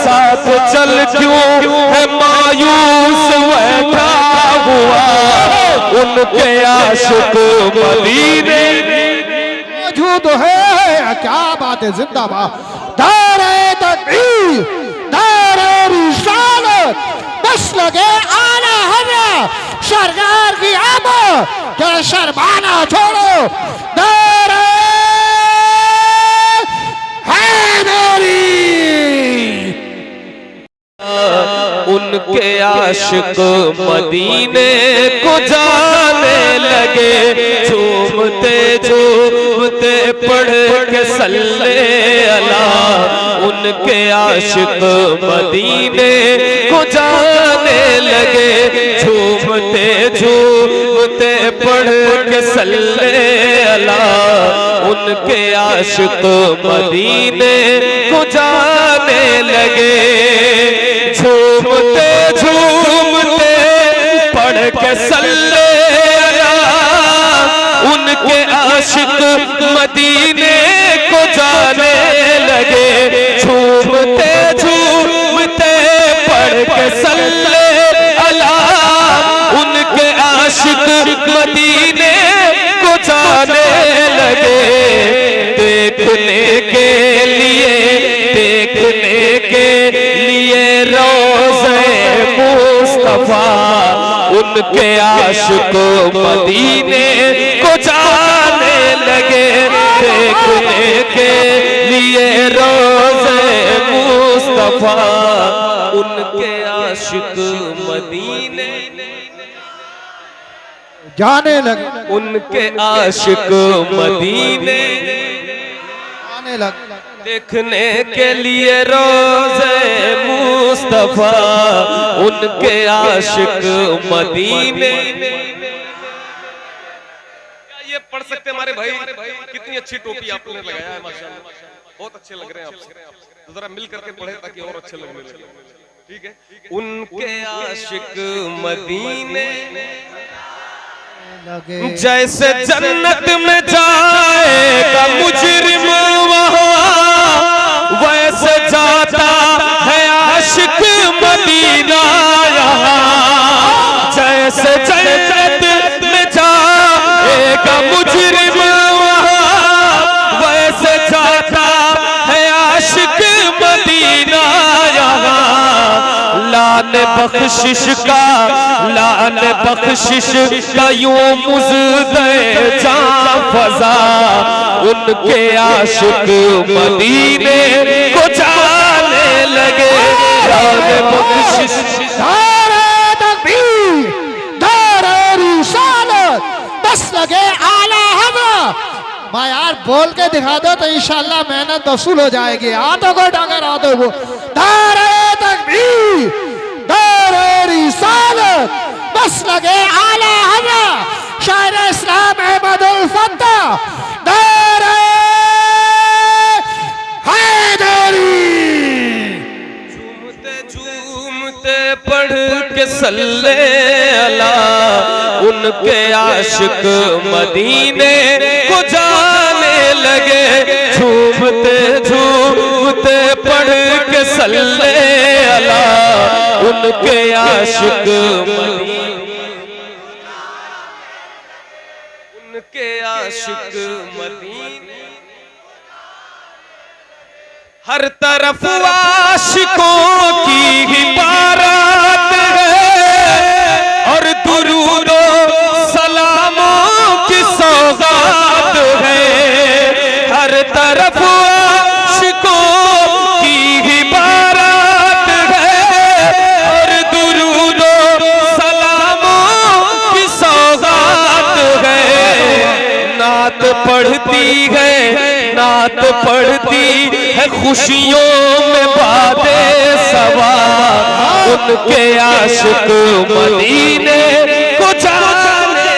साथ चल क्यों है मायूस बैठा हुआ, उनके आशिक मदीने मौजूद है। क्या बात है, जिंदाबाद। दारे तकबीर, दारे रिसालत, बस लगे आला हज़रत सरकार की आमद, क्या शर्माना छोड़ो। दारे हैदरी, उनके आशिक मदीने को जाने लगे, झूमते झूमते पढ़ के सल्ले अला। उनके आशिक मदीने को जाने लगे, झूमते झूमते पढ़ के सल्ले अला। उनके आशिक मदीने को जाने लगे, झूमते झूमते पढ़ के सल्ले अला। उनके आशिक मदीने को जाने लगे, झूमते झूमते पढ़ के सल्ले अला। उनके आशिक मदीने को जाने लगे, देखने के लिए रोज़े मुस्तफा। उनके आशिक मदीने को जाने लगे, देखने के लिए रोज़े मुस्तफा। उनके आशिक मदीने जाने लगे, उनके आशिक मदीने जाने लगे, देखने के लिए रोज़े मुस्तफा। उनके आशिक मदीने। ये पढ़ सकते हैं हमारे भाई? कितनी अच्छी टोपी आपने लगाया है, माशाल्लाह, बहुत अच्छे लग रहे हैं आप। तो जरा मिल करके पढ़े ताकि और अच्छे लगने लगे। ठीक है। उनके आशिक मदीने लगे, जैसे जन्नत में जाएगा मुजरिम वहाँ, वैसे जाता है आशिक मदीना यहाँ। जैसे जन्नत में जाएगा मुजरिम वहाँ, वैसे जाता है आशिक मदीना यहाँ। लान बख्शिश का यूं मुज़दे जां फज़ा। उनके आशिक मदीने को जाने लगे, लान बख्शिश। दारे तकबीर, दारे रिसालत, बस लगे आला हज़रत। मैं यार बोल के दिखा दो तो इंशाल्लाह मेहनत वसूल हो जाएगी। हाथों को डांगर, हाथों को। दारे तकबीर, दारे रिसालत, बस लगे आला हज़रत शायर इस्लाम अहमदुल फत्ता। दारे हैदरी, झूमते झूमते पढ़ के सल्ले अला। उनके आशिक मदीने को जाने लगे, झूमते झूमते पढ़ के सल्ले अला। उनके आशिक मदीने, उनके आशिक मदीने। हर तरफ आशिकों की ही बारात है, और दुरूदो सलामों की सौगात है। हर तरफ आशिकों की ही बारात है, और दुरूदो सलामों की सौगात है। नात पढ़ती है, नात पढ़ती है खुशियों में बादे सवा। उनके आशिक मदीने को जाने,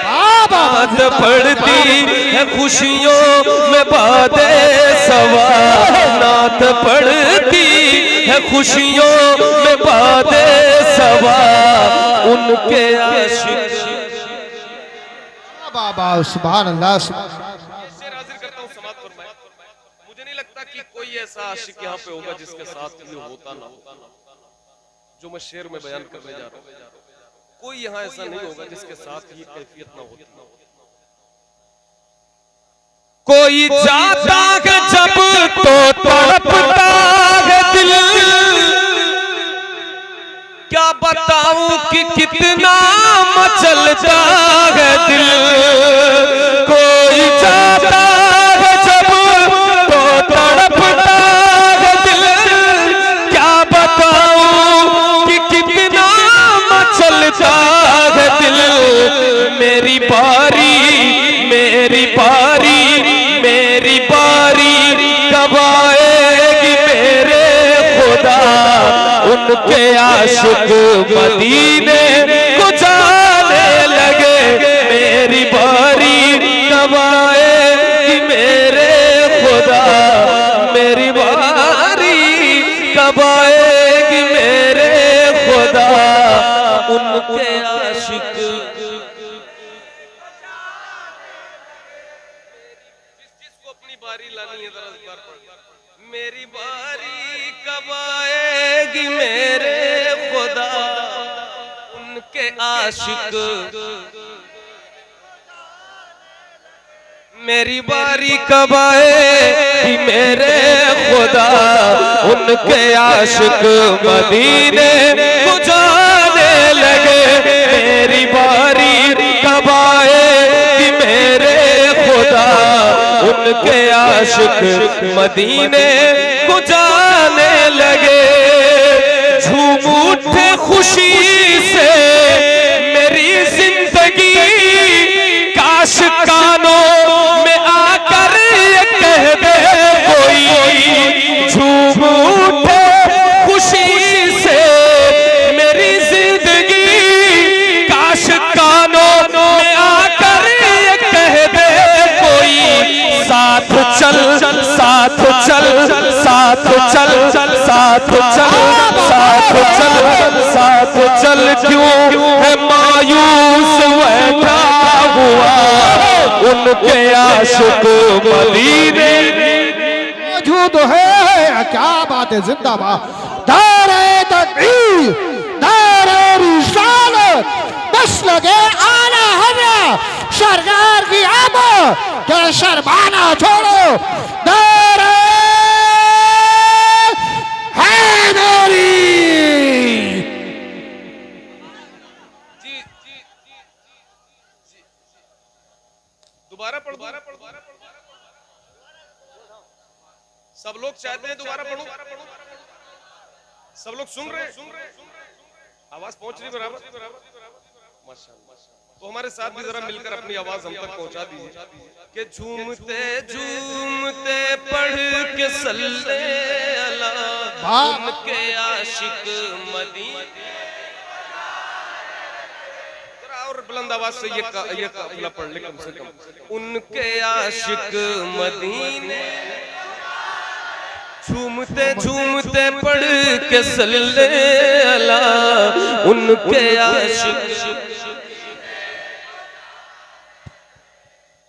नात पढ़ती है खुशियों में बादे सवा। नात पढ़ती है खुशियों में बादे सवा। उनके आशिक। बाबा सुभान अल्लाह। शेर हाजिर करता हूं, समाअत फरमाएं। मुझे नहीं लगता कि कोई ऐसा आशिक यहाँ पे होगा जिसके साथ ये होता ना हो जो मैं शेर में बयान करने जा रहा हूँ। कोई यहाँ ऐसा नहीं होगा जिसके साथ ये कैफियत ना होती। कोई जाता है जब तो तड़पता है दिल, क्या बताऊं कि कितना मचलता है दिल। कोई जाता है जब तो तड़पता है दिल, क्या बताऊं कि कितना मचलता है दिल। मेरी बारी मेरी बारी मेरी बारी कब आएगी मेरे खुदा। उनके आशिक मदीने को जाने लगे। मेरी बारी कब आएगी मेरे खुदा। मेरी बारी कब आएगी मेरे खुदा। उनके आशिक बारी लानी है जरा इस बार पढ़। मेरी बारी कब आएगी मेरे खुदा। उनके आशिक मेरी बारी कब आएगी मेरे खुदा। उनके आशिक मदीने को जाने लगे। मेरी बारी कब आएगी मेरे खुदा। उनके आशिक मदीने को जाने लगे। झूम उठे खुशी से मेरी जिंदगी। काश कानों में आकर ये कह दे कोई। झूम उठे खुशी से मेरी जिंदगी। काश कानों में आकर ये कह दे कोई। साथ चल साथ चल साथ चल साथ चल साथ चल साथ चल। क्यों है मायूस बैठा हुआ। उनके आशिक मदीने मौजूद है। क्या बात है, जिंदाबाद। दारे तकबीर दारे रिसालत बस लगे आला हज़रत सरकार की आमद के शर्माना छोड़ो। दारे हैदरी। दोबारा पढ़। सब लोग चाहते हैं दोबारा पढ़ो। सब लोग सुन रहे आवाज पहुंच रही बराबर। माशाअल्लाह। तो हमारे साथ भी जरा मिलकर अपनी आवाज हम तक पहुंचा दीजिए कि झूमते झूमते पढ़ के सल्ले अला उनके आशिक मदीने। जरा और बुलंद आवाज से ये काफिला पढ़ ले कम से कम। उनके आशिक मदीने झूमते झूमते पढ़ के सल्ले अला उनके आशिक।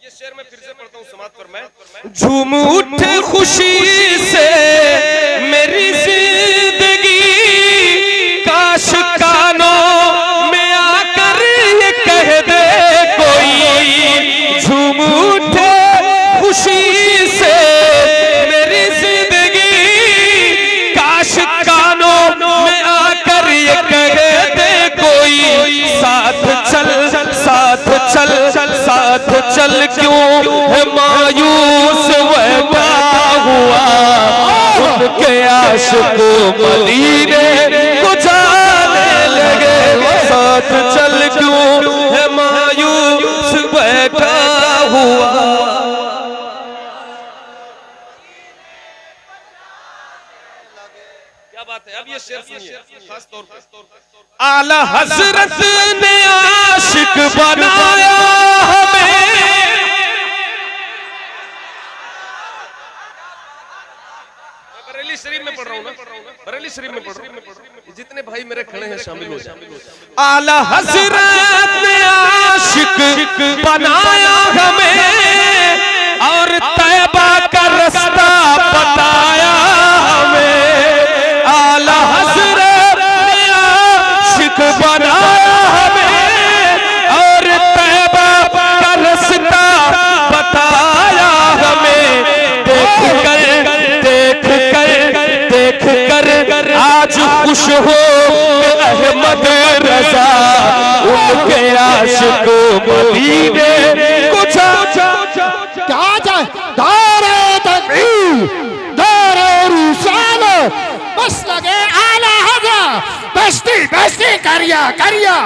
ये शेर मैं फिर से पढ़ता हूँ समात पर मैं। झूम उठे खुशी से मेरी जिंदगी। काश कानों में आकर ये कह दे कोई। झूम उठे खुशी से मेरी जिंदगी। काश कानों में आकर ये कह दे कोई। साथ चल साथ चल साथ चल। क्यों है मायूस बैठा हुआ। उनके आशिक मदीने को जाने लगे। साथ चल क्यों है मायूस बैठा हुआ। क्या बात है। अब ये शेर सुनिए खास तौर पर। आला हजरत ने आशिक बनाया हमें। बरेली शरीफ में पढ़ रहा हूँ ना। बरेली शरीफ में पढ़ रहा हूँ। जितने भाई मेरे खड़े हैं शामिल हो जाए। आला हजरत ने आशिक बनाया हमें और तैबा का रास्ता आशिक मदीने को क्या जाए दारे तकबीर दारे रिसालत बस लगे आला हज़रत बस्ती बस्ती करिया करिया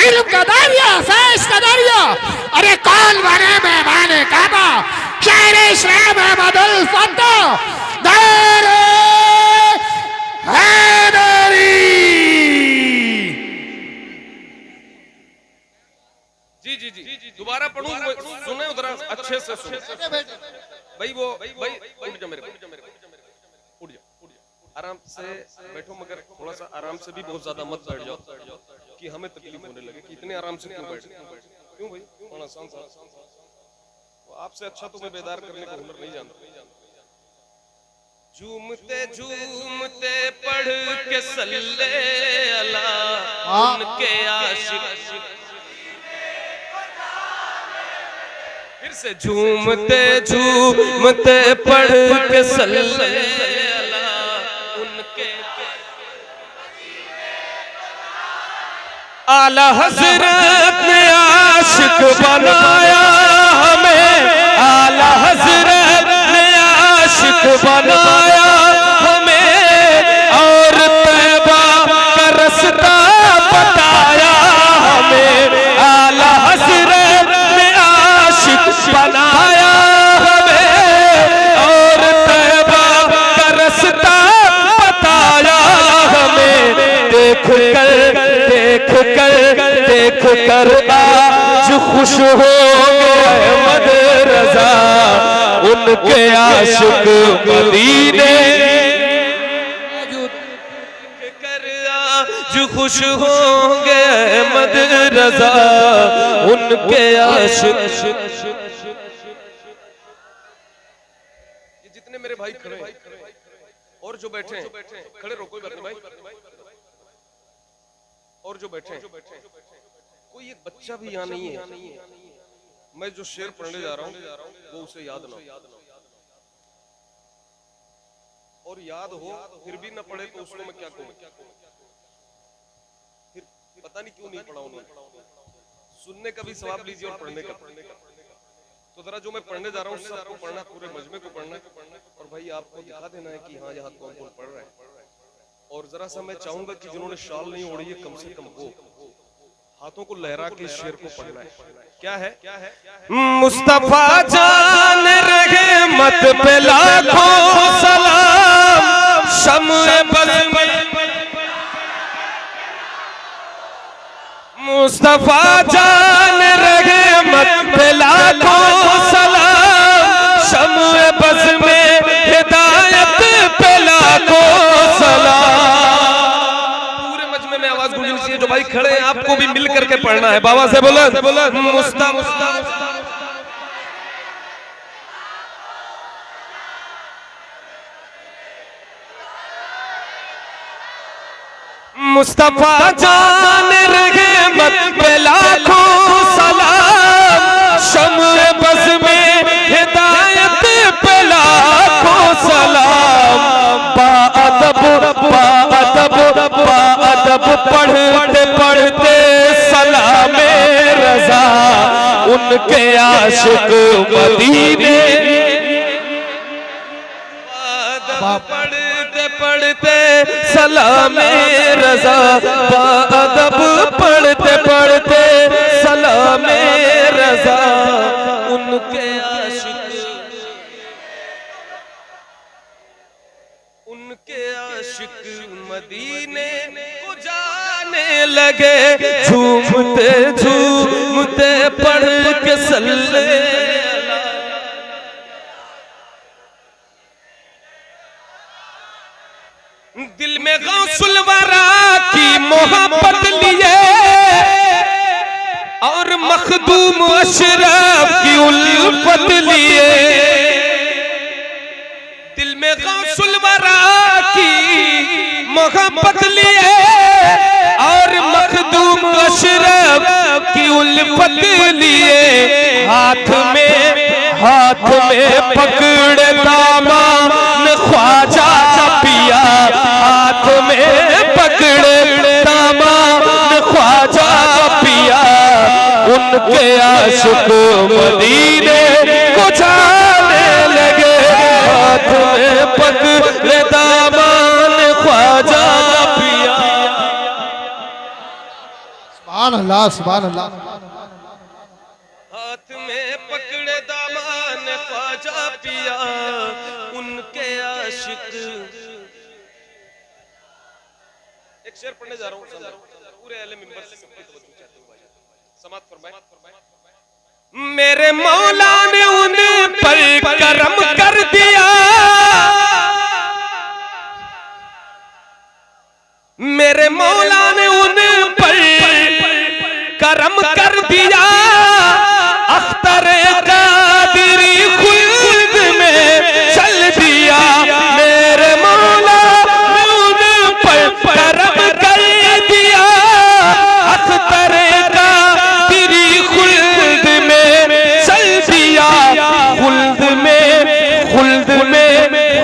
इल्म का दरिया फैज़ का दरिया अरे कौन बने मेहमान काबा शायर इस्लाम अहमदुल फत्ता दारे हैदरी। जी जी जी दोबारा पढ़ूं सुने उधर अच्छे से सुने भाई वो भाई उठ जा मेरे उठ जा आराम से बैठो मगर थोड़ा सा आराम से भी बहुत ज्यादा मत बैठ जाओ कि हमें तकलीफ होने लगे कि इतने आराम से क्यों बैठ क्यों भाई थोड़ा आसान सा तो आपसे अच्छा तो मैं बेदार करने का हुनर नहीं जानता। झूमते झूमते पढ़ के सल्ले अला उनके आशिक फिर से झूमते झूमते पढ़ के सल्ले अला उनके आला हजरत ने आशिक बनाया हमें, आला हजरत ने आशिक बनाया हमें और तैबा का रास्ता बताया हमें। आला हजरत ने आशिक बनाया हमें और तैबा का रास्ता बताया हमें। देख कर आज खुश हो गए अहमद रजा उनके आशिक मदीने कर आज खुश होंगे अहमद रजा उनके आशिक। ये जितने मेरे भाई खड़े हैं और जो बैठे हैं खड़े रहो कोई बात नहीं भाई और जो बैठे हैं कोई एक बच्चा भी यहाँ नहीं है मैं जो शेर पढ़ने जा रहा हूँ वो उसे याद ना और याद हो फिर भी ना पढ़े तो उसको मैं क्या कहूँ फिर पता नहीं क्यों नहीं पढ़ा उन्होंने। सुनने का भी सवाब लीजिए और पढ़ने का तो जरा जो मैं पढ़ने जा रहा हूँ सबको पढ़ना पूरे मजमे को पढ़ना और भाई आपको दिखा देना है कि हाँ यहाँ कौन कौन पढ़ रहा है। और जरा सा मैं चाहूंगा कि जिन्होंने शाल नहीं ओढ़ी है कम से कम वो हाथों को लहरा के इस शेर को पढ़ना है। क्या है मुस्तफा जान रहे मत पे लाखों सलाम शम्ए बज़ में मुस्तफा जान रहे मत पे लाखों सलाम शम्ए बज़ में हिदायत पे लाखों सलाम। जो भाई खड़े हैं आपको भी मिल करके पढ़ना है बाबा से बोला मुस्तफा जान रहे मत पे लाखों सलाम शम्ए बज़ में हिदायत पे लाखों सलाम। बाअदब पढ़ते पढ़ते सलामे रज़ा उनके आशिक मदीने पढ़ते पढ़ते सलामे रज़ा बाअदब पढ़ते पढ़ते सलामे रज़ा उनके आशिक मदीने को जाने लगे झूमते झूमते पढ़ के सल्ले दिल में गौसुल वरा की मोहब्बत लिए और मखदूम अशरफ की उल्फत लिए दिल में गौसुल वरा की मोहब्बत लिए और मखदूम अशरफ की उल्फत लिए हाथ में पकड़े दामन ख्वाजा पिया हाथ में पकड़े दामन ख्वाजा पिया उनके आशिक मदीने को जाने लगे। हाथ में पकड़े दामन ख्वाजा पिया। सुभान अल्लाह, सुभान अल्लाह। हाथ में पकड़े दामन ख्वाजा पिया, उनके आशिक। एक शेर पढ़ने जा रहा हूँ, पूरे अहले मिंबर से सबकी तवज्जो चाहता हूँ भाई, समाअत फरमाएं। मेरे मौला ने उन पर करम कर दिया, मेरे मौला ने उन पर करम कर दिया। अख्तरे कादिरी खुल्द में चल दिया, मेरे मौला ने उन पर करम कर दिया। अख्तरे कादिरी खुल्द में चल दिया, खुल्द में, खुल्द में,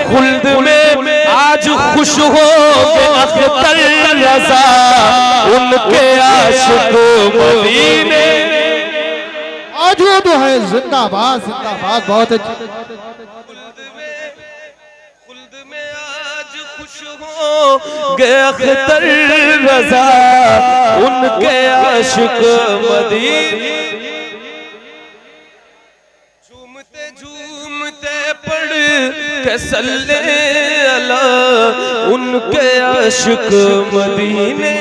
खुल्द में आज खुश हो अख्तर रज़ा, उनके आशिक मदीने। मौजूद है, जिंदाबाद जिंदाबाद, बहुत अच्छी। खुल्द में आज खुश हो अख्तर रज़ा, उनके आशिक मदीने। झूमते झूमते पढ़ के सल्ले अला, उनके आशिक मदीने।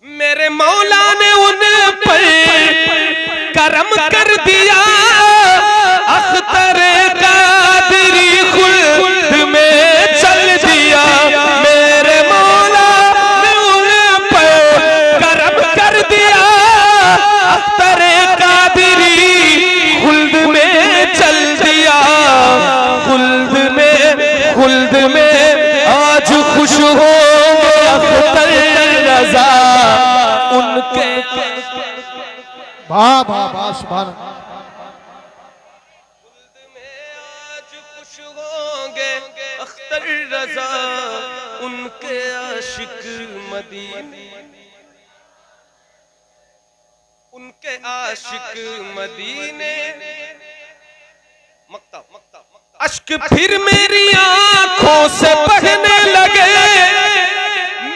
मेरे मौला ने उन पर करम कर दिया। अख्तरे कादिरी खुल्द में चल दिया, मेरे मौला ने उन पर करम कर दिया। अख्तरे कादिरी खुल्द में चल दिया, खुल्द में, खुल्द में आज खुश हो अख्तर रज़ा, उनके। वाह वाह वाह, सुभान अल्लाह। खुल्द में आज खुश होंगे अख्तर रज़ा, उनके आशिक मदीने, उनके आशिक मदीने। मक्ता मक्ता अश्क फिर मेरी आंखों से बहने लगे,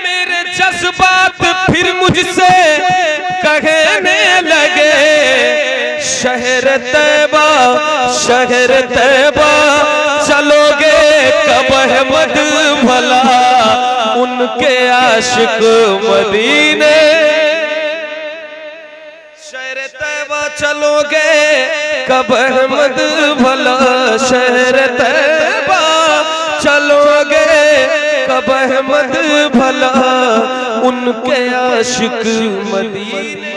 मेरे जज्बात फिर मुझसे कहने लगे। शहर तैबा, शहर तैबा चलोगे कब अहमद भला, उनके आशिक मदीने। शहर तैबा चलोगे कब अहमद भला, शहर तैबा चलोगे कब अहमद भला, उनके आशिक मदीने।